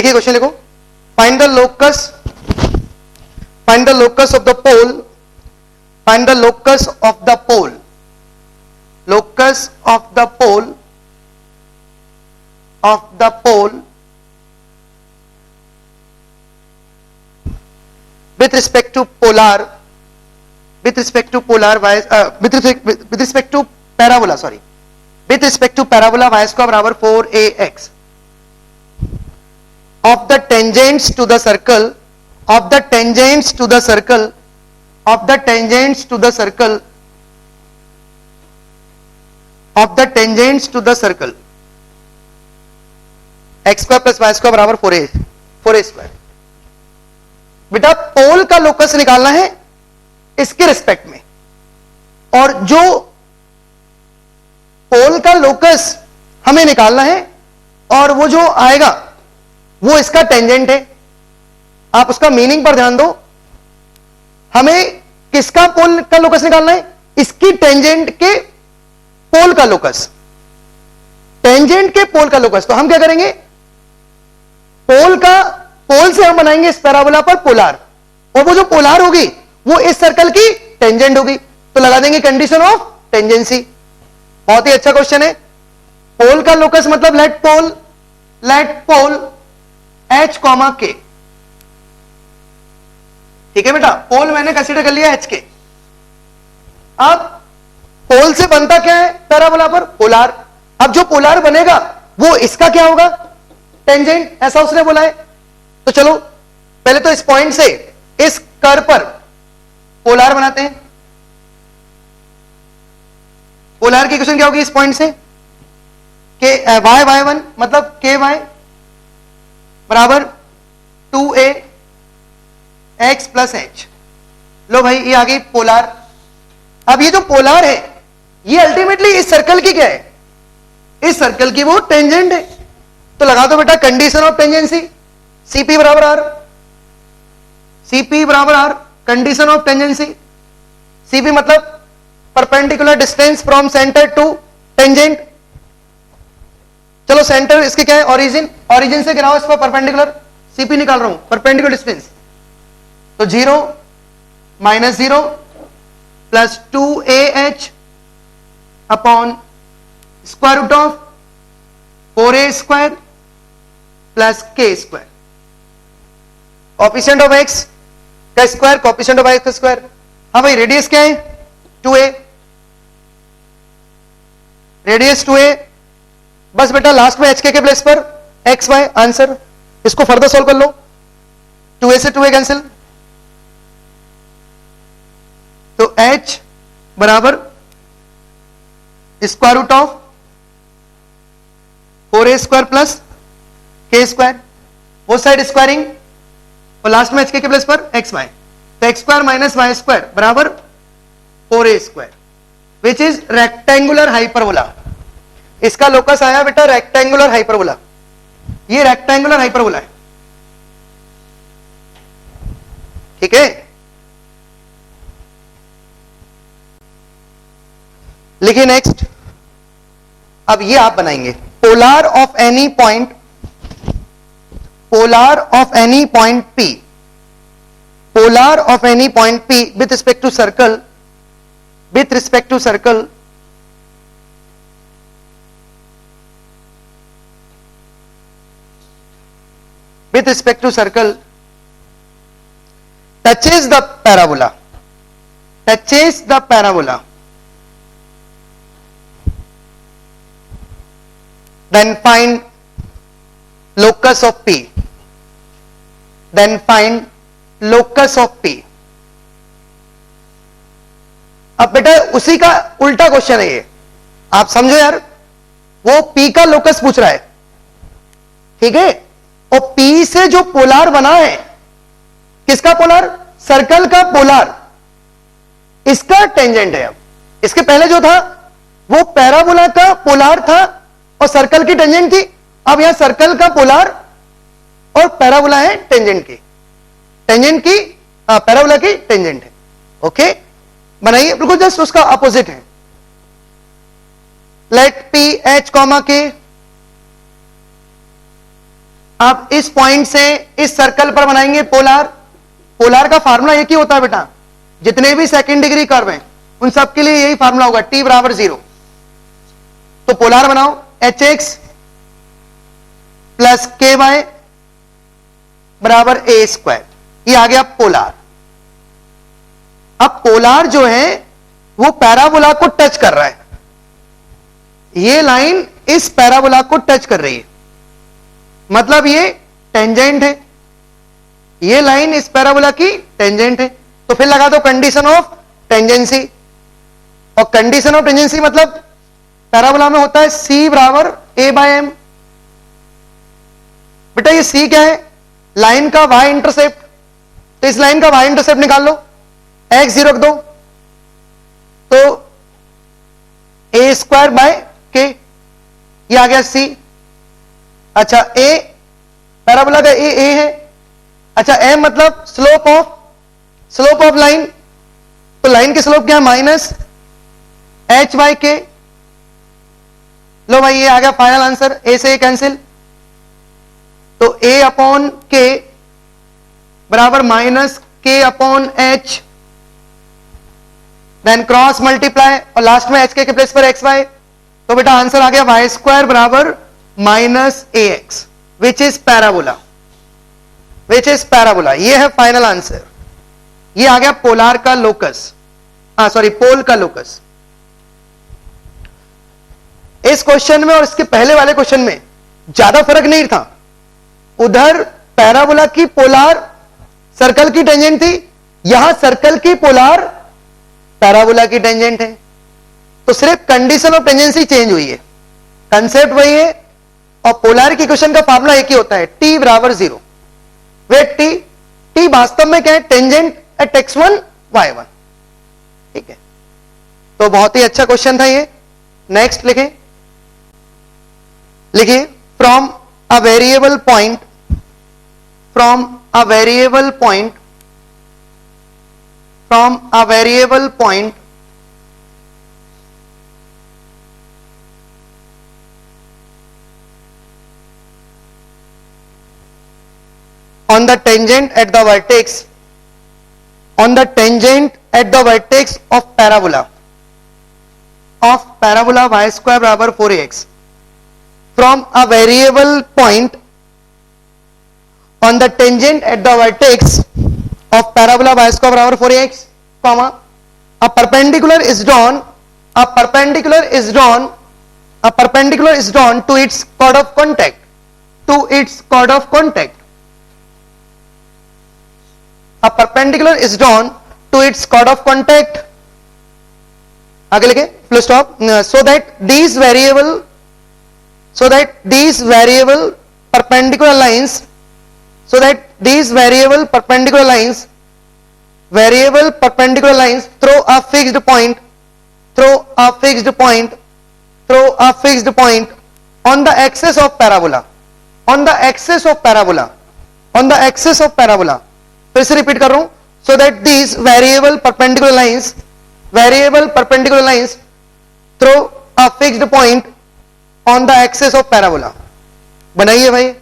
देखिए क्वेश्चन लिखो, find the locus of the pole, find the locus of the pole, locus of the pole with respect to polar with respect to parabola, sorry, with respect to parabola y square बराबर 4ax of the tangents to the circle of the tangents to the circle of the tangents to the circle of the tangents to the circle x square plus y square बराबर 4a square. बेटा पोल का locus निकालना है इसके respect में, और जो पोल का लोकस हमें निकालना है और वो जो आएगा वो इसका टेंजेंट है। आप उसका मीनिंग पर ध्यान दो, हमें किसका पोल का लोकस निकालना है? इसकी टेंजेंट के पोल का लोकस, टेंजेंट के पोल का लोकस। तो हम क्या करेंगे, पोल से हम बनाएंगे इस पैराबोला पर पोलार, और वो जो पोलार होगी वो इस सर्कल की टेंजेंट होगी, तो लगा देंगे कंडीशन ऑफ टेंजेंसी। बहुत ही अच्छा क्वेश्चन है। पोल का लोकस मतलब लेट पोल h कॉमा के, ठीक है बेटा, पोल मैंने कंसीडर कर लिया h के। अब पोल से बनता क्या है पैराबोला पर? पोलार। अब जो पोलार बनेगा वो इसका क्या होगा? टेंजेंट, ऐसा उसने बोला है। तो चलो पहले तो इस पॉइंट से इस कर्व पर पोलार बनाते हैं। पोलार की इक्वेशन क्या होगी इस पॉइंट से? के y1 मतलब ky बराबर 2a x प्लस h। लो भाई ये आ गई पोलार। अब ये जो पोलार है ये अल्टीमेटली इस सर्कल की क्या है? इस सर्कल की वो टेंजेंट है। तो लगा दो बेटा कंडीशन ऑफ टेंजेंसी, CP बराबर R, CP बराबर R, condition of tangency. CP मतलब perpendicular distance from centre to tangent. चलो सेंटर इसके क्या है? ओरिजिन, ओरिजिन से गिराओ इस पर परपेंडिकुलर, CP निकाल रहा हूं, परपेंडिकुलर डिस्टेंस। तो 0 minus 0 plus 2ah upon square root of 4a square plus k square. Coefficient of x का स्क्वायर, कॉफिशिएंट ऑफ y का स्क्वायर। हाँ भाई रेडियस क्या है? 2a, radius 2a। बस बेटा लास्ट में hk के प्लेस पर xy आंसर। इसको फर्दर सॉल्व कर लो, 2a से 2a कैंसिल, तो h बराबर square root of 4a square plus k square, वो साइड स्क्वायरिंग, और लास्ट में hk के प्लेस पर xy। तो x square minus y square बराबर 4a square, which is rectangular hyperbola. इसका लोकस आया बेटा रेक्टेंगुलर हाइपरबोला, ये रेक्टेंगुलर हाइपरबोला है, ठीक है। लिखिए नेक्स्ट। अब ये आप बनाएंगे polar of any point, polar of any point P, polar of any point P with respect to circle, with respect to circle with respect to circle touches the parabola, touches the parabola, then find locus of P, then find locus of P। अब बेटा उसी का उल्टा question है ये, आप समझो यार, वो P का लोकस पूछ रहा है, ठीक है, और P से जो पोलार बना है, किसका पोलार? सर्कल का पोलार, इसका टेंजेंट है। अब इसके पहले जो था वो पैराबोला का पोलार था और सर्कल की टेंजेंट थी। अब यहां सर्कल का पोलार और पैराबोला है टेंजेंट की, टेंजेंट की पैराबोला की टेंजेंट है। ओके बनाइए, बिल्कुल जस्ट उसका अपोजिट है। Let P H comma K, आप इस पॉइंट से इस सर्कल पर बनाएंगे पोलार। पोलार का फार्मूला एक ही होता है बेटा, जितने भी सेकंड डिग्री कर्व हैं उन सब के लिए यही फार्मूला होगा, t बराबर 0। तो पोलार बनाओ, एच एक्स प्लस के वाई बराबर ए स्क्वायर, ये आ गया पोलार। अब पोलार जो है वो पैराबोला को टच कर रहा है, ये लाइन इस पैराबोला को टच कर रही है, मतलब ये टेंजेंट है, ये लाइन इस पैराबोला की टेंजेंट है। तो फिर लगा दो कंडीशन ऑफ टेंजेंसी, और कंडीशन ऑफ टेंजेंसी मतलब पैराबोला में होता है c बराबर a बाय एम। बेटा ये c क्या है, लाइन का y इंटरसेप्ट, तो इस लाइन का y इंटरसेप्ट निकाल लो, x 0 रख दो, तो a स्क्वायर बाय के, ये आ गया c। अच्छा a पैराबोला का a है, अच्छा m मतलब स्लोप ऑफ लाइन, तो लाइन की स्लोप क्या है, माइनस h बाय के। लो भाई ये आ गया फाइनल आंसर, a से a कैंसिल, तो a अपॉन के बराबर माइनस के upon h, then cross multiply और लास्ट में एच के प्लेस पर एक्स वाई, तो बेटा आंसर आ गया वाई स्क्वायर बराबर minus a x, which is parabola, which is parabola. ये है फाइनल आंसर, ये आ गया पोलार का लोकस, पोल का लोकस। इस क्वेश्चन में और इसके पहले वाले क्वेश्चन में ज्यादा फर्क नहीं था, उधर पैराबोला की पोलार सर्कल की टेंजेंट थी, यहां सर्कल की पोलार पैराबोला की टेंजेंट है, तो सिर्फ कंडीशन ऑफ टेंजेंसी चेंज हुई है, कंसेप्ट वही है, और पोलार की इक्वेशन का फार्मूला एक ही होता है, t बराबर 0। वेट t वास्तव में क्या है, टेंजेंट एट x1 y1, ठीक है। तो बहुत ही अच्छा क्वेश्चन था ये। नेक्स्ट लिखिए from a variable point, from a variable point on the tangent at the vertex of parabola y square बराबर 4ax, from a variable point on the tangent at the vertex of parabola y square बराबर 4ax, comma a perpendicular is drawn to its chord of contact, a perpendicular is drawn to its chord of contact, आगे लिखे full stop, so that these variable perpendicular lines through a fixed point on the axis of parabola, फिर से repeat कर रहा हूं, so that these variable perpendicular lines through a fixed point on the axis of parabola। बनाइए भाई,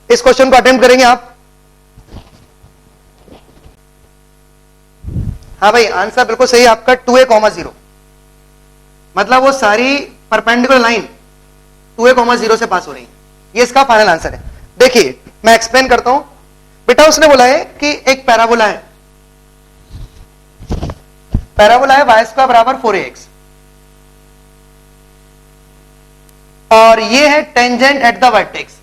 इस question को attempt करेंगे आप। हाँ भाई आंसर बिल्कुल सही आपका, 2a,0, मतलब वो सारी परपेंडिकुलर लाइन 2a,0 से पास हो रही है, ये इसका फाइनल आंसर है। देखिए मैं एक्सप्लेन करता हूं बेटा, उसने बोला है कि एक पैराबोला है y स्क्वायर बराबर 4ax, और ये है टेंजेंट एट द वर्टेक्स।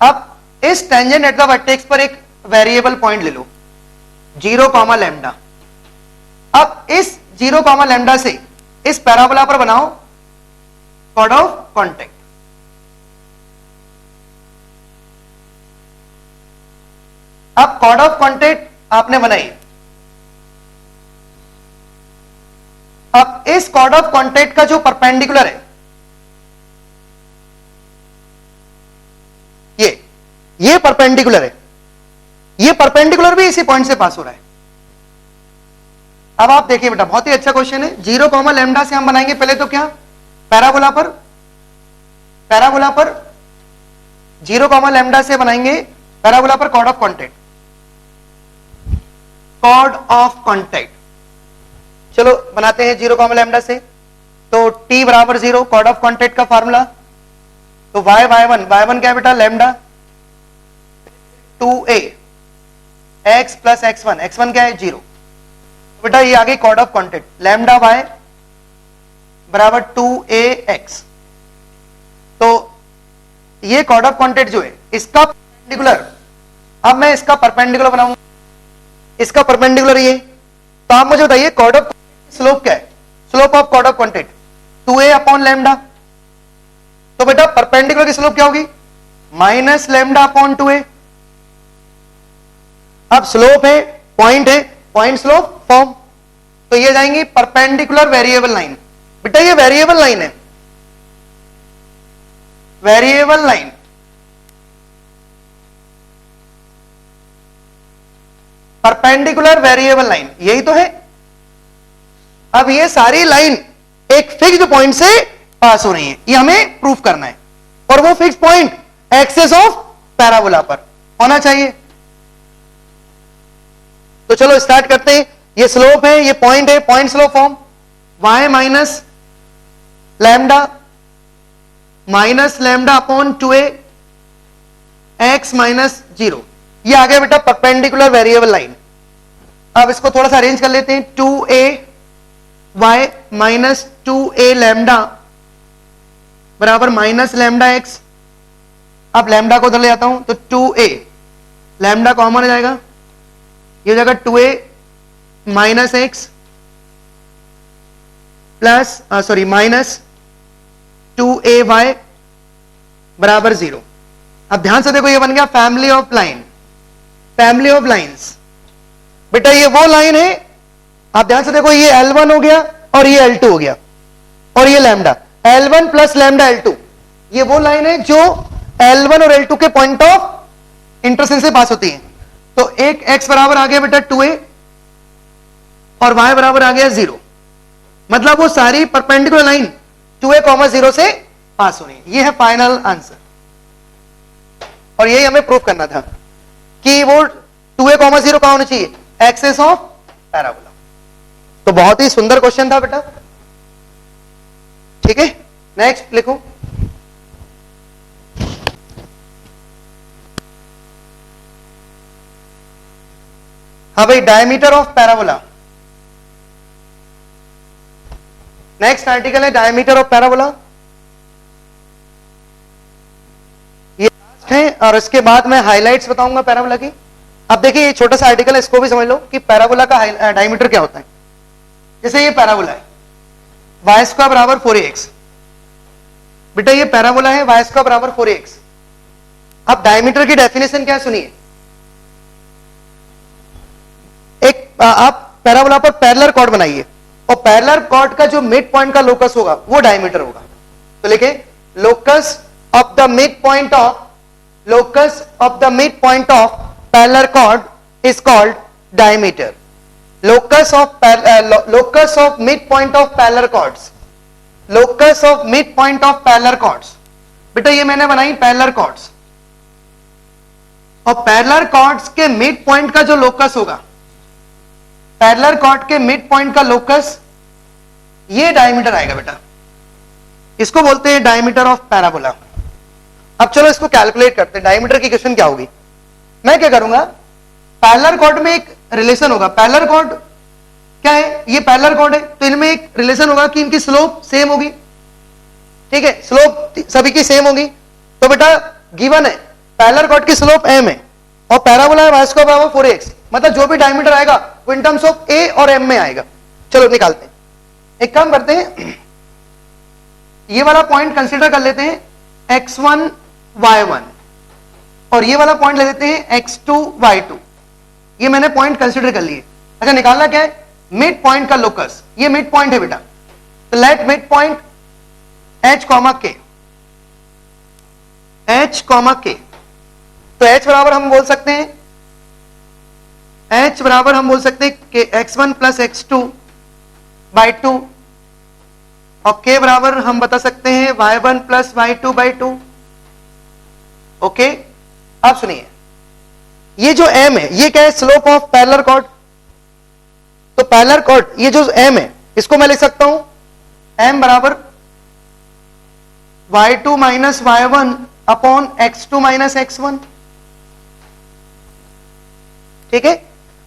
अब इस टेंजेंट एट द वर्टेक्स पर एक वेरिएबल पॉइंट ले लो 0, लैम्डा। अब इस 0, लैम्डा से इस पैराबोला पर बनाओ कॉर्ड ऑफ कॉन्टेक्ट। अब कॉर्ड ऑफ कॉन्टेक्ट आपने बनाई, अब इस कॉर्ड ऑफ कॉन्टेक्ट का जो परपेंडिकुलर है ये परपेंडिकुलर है, ये परपेंडिकुलर भी इसी पॉइंट से पास हो रहा है। अब आप देखिए बेटा बहुत ही अच्छा क्वेश्चन है, 0, लैम्डा से हम बनाएंगे पहले तो क्या पैराबोला पर 0 कॉमा लैम्डा से बनाएंगे पैराबोला पर कॉर्ड ऑफ कॉन्टैक्ट। चलो बनाते हैं 0 कॉमा लैम्डा से। तो t बराबर 0 कॉर्ड ऑफ कॉन्टैक्ट का फार्मूला, तो y1 क्या है बेटा, lambda 2a x plus x1 क्या है 0। बेटा ये आ गई chord of contact, lambda y बराबर 2ax। तो ये कॉर्ड ऑफ कॉन्टैक्ट जो है इसका परपेंडिकुलर, अब मैं इसका परपेंडिकुलर बनाऊंगा, इसका परपेंडिकुलर ये। तो आप मुझे बताइए कॉर्ड ऑफ स्लोप क्या है, slope of chord of contact 2a upon lambda. तो बेटा परपेंडिकुलर की स्लोप क्या होगी, माइनस लैम्डा अपॉन 2a। अब स्लोप है, पॉइंट स्लोप फॉर्म, तो ये जाएंगी परपेंडिकुलर वेरिएबल लाइन। बेटा ये वेरिएबल लाइन है, variable line, perpendicular variable line, यही तो है। अब ये सारी लाइन एक फिक्स्ड पॉइंट से पास हो रही है, ये हमें प्रूफ करना है, और वो fixed point axis of parabola पर होना चाहिए। तो चलो स्टार्ट करते हैं। ये स्लोप है, ये पॉइंट है, point slope form y minus lambda upon 2a x minus 0। ये आ गया बेटा परपेंडिकुलर वेरिएबल लाइन। अब इसको थोड़ा सा अरेंज कर लेते हैं, 2a y minus 2a lambda बराबर माइनस लैम्डा x। अब लैम्डा को उधर ले जाता हूं, तो 2a लैम्डा कॉमन हो जाएगा, ये हो जाएगा 2a minus x plus minus 2ay बराबर 0। अब ध्यान से देखो, ये बन गया फैमिली ऑफ लाइंस। बेटा ये वो लाइन है, आप ध्यान से देखो, ये L1 हो गया और ये L2 हो गया, और ये lambda L1 plus lambda L2, ये वो लाइन है जो L1 और L2 के पॉइंट ऑफ इंटरसेक्शन से पास होती है। तो एक x बराबर आ गया बेटा 2a और y बराबर आ गया 0, मतलब वो सारी परपेंडिकुलर लाइन 2a, 0 से पास हो रही है। ये है फाइनल आंसर, और यही हमें प्रूफ करना था कि वो 2a, 0 कहां होना चाहिए, एक्सिस ऑफ पैराबोला। तो बहुत ही सुंदर क्वेश्चन था बेटा, ठीक है। नेक्स्ट लिखो, हाँ भाई, diameter of parabola. Next article है डायमीटर ऑफ पैराबोला, ये लास्ट है, और इसके बाद मैं हाइलाइट्स बताऊंगा पैराबोला की। अब देखिए ये छोटा सा आर्टिकल है, इसको भी समझ लो कि पैराबोला का डायमीटर क्या होता है। जैसे ये पैराबोला है, y स्क्वायर बराबर 4ax, बेटा ये पैराबोला है, y स्क्वायर बराबर 4ax। अब डायमीटर की डेफिनेशन क्या है सुनिए, एक आप पैराबोला पर पैरेलल कॉर्ड बनाइए, और पैरेलल कॉर्ड का जो मिड पॉइंट का लोकस होगा वो डायमीटर होगा। तो लिखे locus of the mid point of parallel chord is called diameter. Locus of mid point of parallel chords, बेटा ये मैंने बनाई पैरेलल कॉर्ड्स, और पैरेलल कॉर्ड्स के मिड पॉइंट का जो लोकस होगा, पैरेलल कॉर्ड के मिड पॉइंट का लोकस, ये डायमीटर आएगा बेटा, इसको बोलते हैं डायमीटर ऑफ पैराबोला। अब चलो इसको कैलकुलेट करते हैं, डायमीटर की क्वेश्चन क्या होगी। मैं क्या करूंगा, पैरेलल कॉर्ड में एक रिलेशन होगा, पैरेलल कॉर्ड क्या है, ये पैरेलल कॉर्ड है, तो इनमें एक रिलेशन होगा कि इनकी स्लोप सेम होगी, ठीक है, स्लोप सभी की सेम होगी। तो बेटा गिवन है पैरेलल कॉर्ड की स्लोप m है, और पैराबोला है y स्क्वायर बराबर 4ax, मतलब जो भी डायमीटर आएगा वो इन टर्म्स ऑफ a और m में आएगा। चलो निकालते हैं, एक काम करते हैं, ये वाला पॉइंट कंसीडर कर लेते हैं x1 y1, और ये वाला पॉइंट ले लेते हैं x2 y2। ये मैंने पॉइंट कंसीडर कर लिए। अच्छा निकालना क्या है, मिड पॉइंट का लोकस, ये मिड पॉइंट है बेटा, तो let mid point h, k। तो h बराबर हम बोल सकते हैं, कि x1 प्लस x2 बाई 2 और k बराबर हम बता सकते हैं y1 plus y2 by 2। Okay, अब सुनिए, ये जो m है ये क्या है? Slope of parallel chord. तो पैरेलल कॉर्ड ये जो m है इसको मैं लिख सकता हूं m बराबर y2 minus y1 upon x2 minus x1। ठीक है,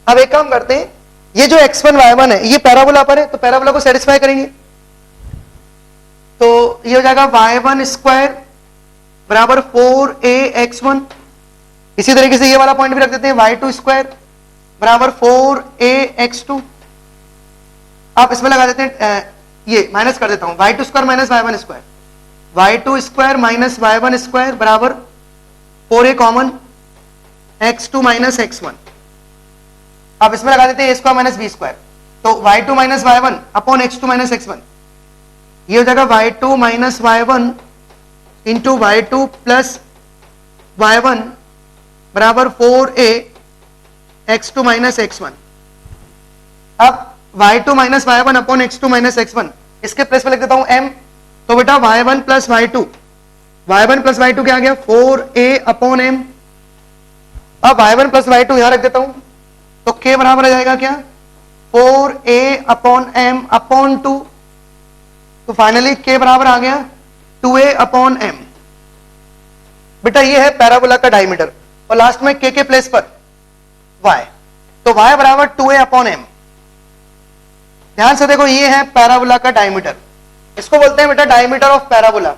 अब एक काम करते हैं, ये जो x1 y1 है ये पैराबोला पर है, तो पैराबोला को सेटिस्फाई करेंगे। तो ये हो जाएगा y1 स्क्वायर बराबर 4ax1। इसी तरीके से ये वाला पॉइंट भी रख देते हैं, y2 स्क्वायर बराबर 4ax2। आप इसमें लगा देते हैं, ये माइनस कर देता हूं, y2 square minus y1 square, y2 square minus y1 square बराबर 4a common x2 minus x1। आप इसमें लगा देते हैं a square minus b square, तो y2 minus y1 upon x2 minus x1। ये हो जाएगा y2 minus y1 into y2 plus y1 बराबर 4a x2 माइनस x1। अब y2 minus y1 upon x2 minus x1 इसके प्लेस पे लिख देता हूं m। तो बेटा y1 plus y2, y1 plus y2 क्या आ गया? 4a upon m। अब y1 प्लस y2 यहां रख देता हूं, तो k बराबर आ जाएगा क्या? 4a upon m upon 2। तो फाइनली k बराबर आ गया 2a अपॉन m। बेटा ये है पैराबोला का डायमीटर, और लास्ट में k के प्लेस पर y, तो y बराबर 2a अपॉन m। ध्यान से देखो, ये है पैराबोला का डायमीटर, इसको बोलते हैं बेटा डायमीटर ऑफ पैराबोला।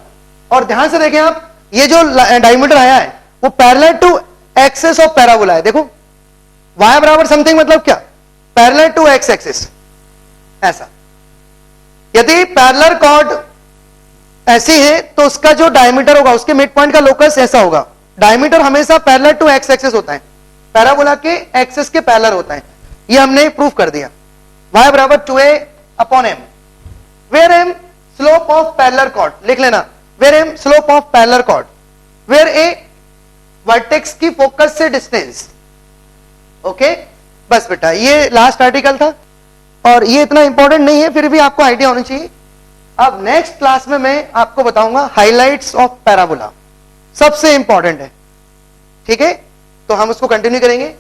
और ध्यान से देखें आप, ये जो डायमीटर आया है वो parallel to axis of parabola है। देखो y बराबर समथिंग मतलब क्या? Parallel to x axis. ऐसा यदि पैरेलल कॉर्ड ऐसी है तो उसका जो डायमीटर होगा, उसके मिड पॉइंट का लोकस ऐसा होगा। डायमीटर हमेशा पैरेलल टू x एक्सिस होता है, पैराबोला के एक्सिस के पैरेलल होता है। ये हमने प्रूफ कर दिया। y बराबर 2a upon m, where m slope of parallel chord, लिख लेना, where m slope of parallel chord, where a vertex की फोकस से डिस्टेंस। ओके, बस बेटा ये लास्ट आर्टिकल था, और ये इतना इंपॉर्टेंट नहीं है, फिर भी आपको आइडिया होना चाहिए। अब नेक्स्ट क्लास में मैं आपको बताऊंगा हाइलाइट्स ऑफ पैराबोला, सबसे इंपॉर्टेंट है। ठीक है, तो हम उसको कंटिन्यू करेंगे।